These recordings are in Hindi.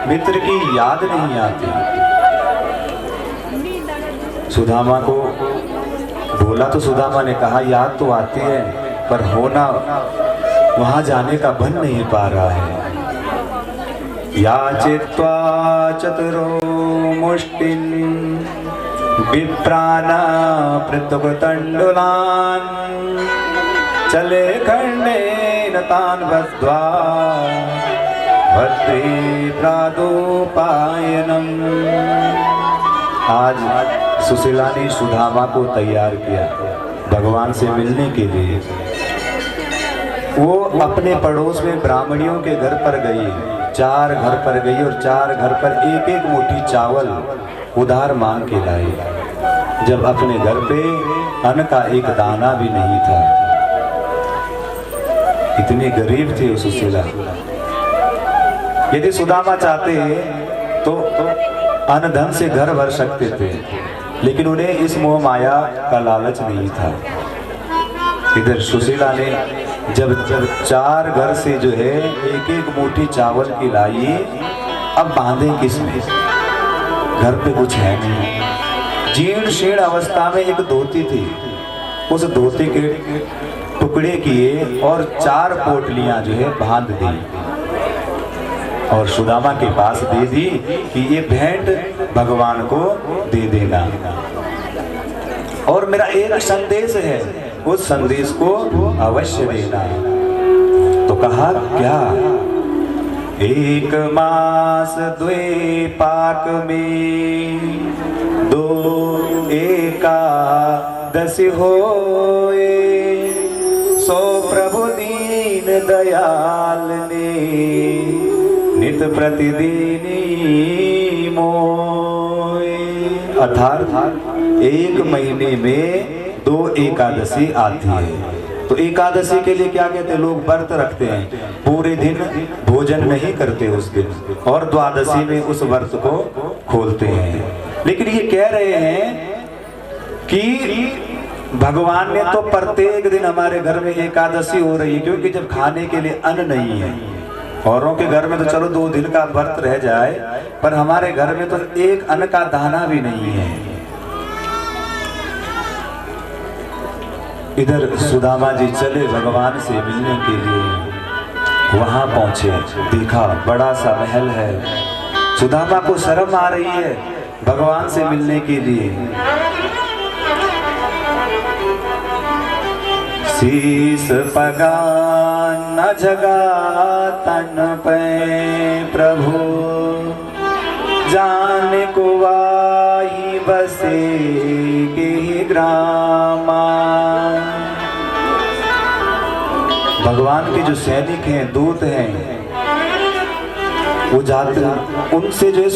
मित्र की याद नहीं आती। सुदामा को बोला तो सुदामा ने कहा याद तो आती है, पर होना वहां जाने का बन नहीं पा रहा है। याचित्वा चतुरो मुष्टिन विप्राना पृथुकतंडुलान् चले खंडेन तान् बद्ध्वा भद्रे प्रादुपायनम्। आज सुशीला ने सुदामा को तैयार किया भगवान से मिलने के लिए। वो अपने पड़ोस में ब्राह्मणियों के घर पर गई, 4 घर पर गई और 4 घर पर एक एक मुट्ठी चावल उधार मांग के लाई, जब अपने घर पे अन्न का एक दाना भी नहीं था। इतनी गरीब थी वो सुशीला। यदि सुदामा चाहते तो अन्न धन से घर भर सकते थे, लेकिन उन्हें इस मोह माया का लालच नहीं था। इधर सुशीला ने जब 4 घर से जो है एक एक मुट्ठी चावल की लाई, अब बांधे किसमें? घर पे कुछ है नहीं। जीर्ण शीर्ण अवस्था में एक धोती थी, उस धोती के टुकड़े किए और 4 पोटलियां जो है बांध दी और सुदामा के पास दे दी कि ये भेंट भगवान को दे देना। और मेरा एक संदेश है, उस संदेश को अवश्य देना। तो कहा क्या? 1 मास 2 पाक में 2 एकादशी होए, सो प्रभु दीन दयाल ने नित प्रतिदिन मोए। अर्थात 1 महीने में 2 एकादशी आती है। तो एकादशी के लिए क्या कहते हैं? लोग व्रत रखते हैं, पूरे दिन भोजन नहीं करते उस दिन, और द्वादशी में उस व्रत को खोलते हैं। लेकिन ये कह रहे हैं कि भगवान ने तो प्रत्येक दिन हमारे घर में एकादशी हो रही है, क्योंकि जब खाने के लिए अन्न नहीं है। औरों के घर में तो चलो 2 दिन का व्रत रह जाए, पर हमारे घर में तो एक अन्न का दाना भी नहीं है। इधर सुदामा जी चले भगवान से मिलने के लिए। वहां पहुंचे, देखा बड़ा सा महल है। सुदामा को शर्म आ रही है भगवान से मिलने के लिए। शीस पगा न जगा तन पे प्रभु, जाने को वाही बसे के ग्रामा। भगवान के जो सैनिक हैं, दूत हैं, वो जाते, उनसे जो है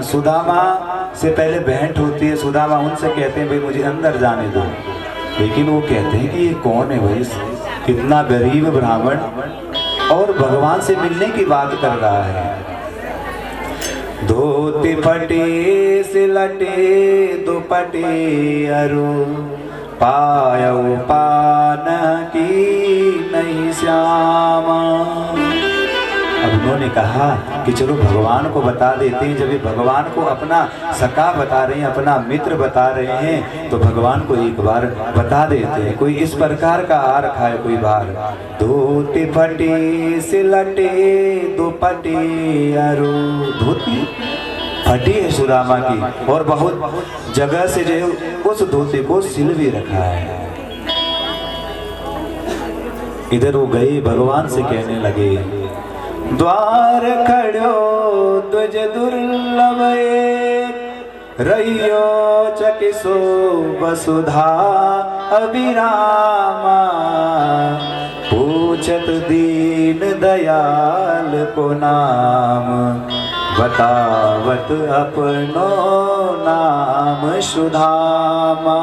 सुदामा से पहले भेंट होती है। सुदामा उनसे कहते हैं भाई मुझे अंदर जाने दो, लेकिन वो कहते हैं कि ये कौन है भाई, कितना गरीब ब्राह्मण और भगवान से मिलने की बात कर रहा है। धोती फटे सिलटे दुपटे अरु, पायो पान की नहीं श्यामा। अब उन्होंने कहा कि चलो भगवान को बता देते हैं। जब ये भगवान को अपना सखा बता रहे हैं, अपना मित्र बता रहे हैं, तो भगवान को एक बार बता देते हैं। कोई इस प्रकार का आ रखा है कोई बार, धोती फटी सिलटे दुपटे अरु। धोती फटी है सुदामा की, और बहुत जगह से जो उस धोती को सिल भी रखा है। इधर वो गए, भगवान से कहने लगे, द्वार खड़ो तुझ दुर्लभ रहियो चकिसो वसुधा अभिरामा। पूछत दीन दयाल को नाम, बतावत अपनो नाम सुधामा।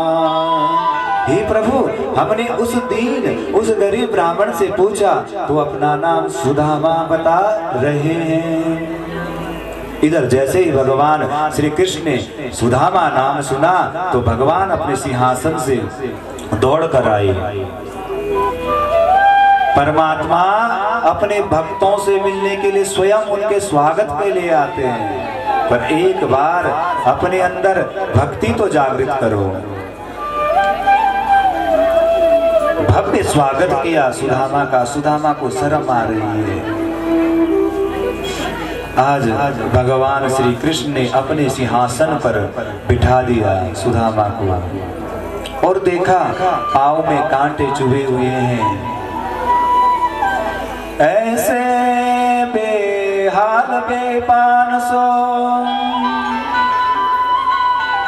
हे प्रभु, हमने उस दीन उस गरीब ब्राह्मण से पूछा तो अपना नाम सुदामा बता रहे हैं। इधर जैसे ही भगवान श्री कृष्ण ने सुदामा नाम सुना तो भगवान अपने सिंहासन से दौड़ कर आए। परमात्मा अपने भक्तों से मिलने के लिए स्वयं उनके स्वागत के लिए आते हैं, पर एक बार अपने अंदर भक्ति तो जागृत करो। भव्य स्वागत किया सुदामा का। सुदामा को शर्म आ रही है। आज भगवान श्री कृष्ण ने अपने सिंहासन पर बिठा दिया सुदामा को और देखा पाँव में कांटे चुभे हुए हैं। ऐसे बेहाल बेपान सो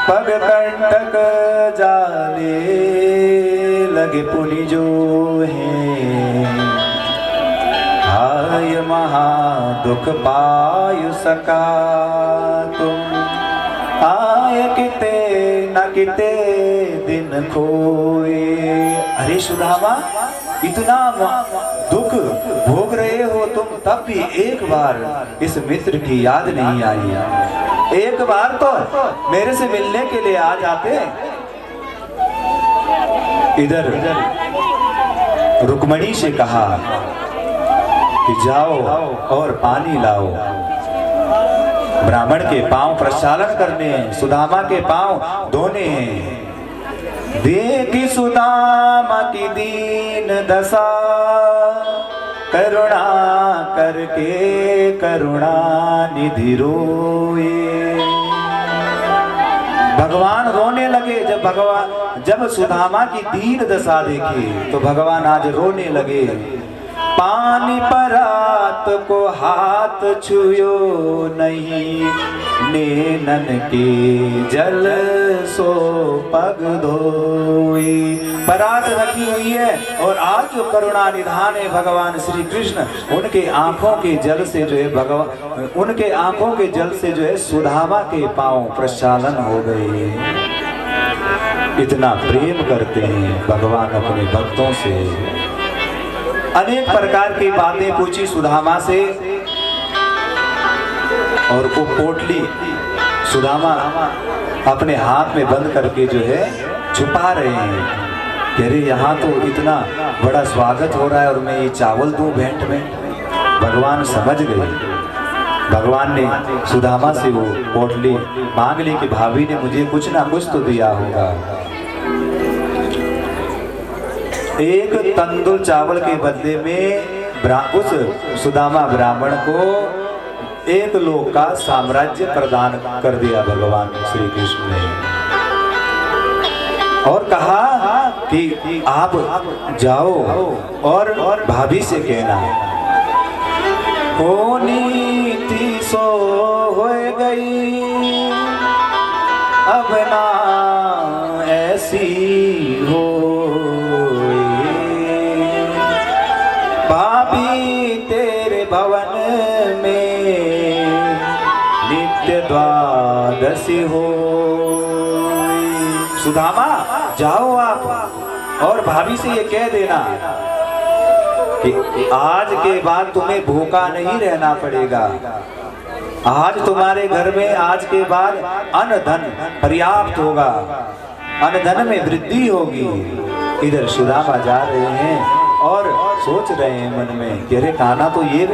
पग कंटक जाले लगे पुनि जो है। हाय महा दुख पायु सका तुम, आय किते न किते दिन खोए। अरे सुदामा, इतना दुख भोग रहे हो तुम, तब भी एक बार इस मित्र की याद नहीं आई। एक बार तो मेरे से मिलने के लिए आ जाते। इधर रुक्मणी से कहा कि जाओ और पानी लाओ। ब्राह्मण के पांव प्रक्षालन करने हैं, सुदामा के पांव धोने हैं। देखी सुदामा की दीन दशा, करुणा करके करुणा निधि रोए। भगवान रोने लगे। जब सुदामा की दीन दशा देखी तो भगवान आज रोने लगे। पानी परात को हाथ छुयो नहीं, नैनन के जल सो पग धोई। परात रखी हुई है और आज जो करुणा निधान है भगवान श्री कृष्ण, उनके आंखों के जल से जो है भगवान, उनके आंखों के जल से जो है सुदामा के पांव प्रक्षालन हो गए। इतना प्रेम करते हैं भगवान अपने भक्तों से। अनेक प्रकार की बातें पूछी सुदामा से और वो पोटली सुदामा अपने हाथ में बंद करके जो है छुपा रहे हैं। कह रहे यहाँ तो इतना बड़ा स्वागत हो रहा है और मैं ये चावल दूं भेंट में। भगवान समझ गए। भगवान ने सुदामा से वो पोटली मांग ली कि भाभी ने मुझे कुछ ना कुछ तो दिया होगा। एक तंदुर चावल के बदले में उस सुदामा ब्राह्मण को एक लोक का साम्राज्य प्रदान कर दिया भगवान श्री कृष्ण ने और कहा कि आप जाओ और भाभी से कहना होनी थी सो हो गई, अब ना ऐसी हो। भाभी तेरे भवन में नित्य द्वादशी हो। सुदामा जाओ आप और भाभी से ये कह देना कि आज के बाद तुम्हें भूखा नहीं रहना पड़ेगा। आज तुम्हारे घर में आज के बाद अन्न धन पर्याप्त होगा, अन्न धन में वृद्धि होगी। इधर सुदामा जा रहे हैं और सोच रहे हैं मन में कि अरे कान्हा तो ये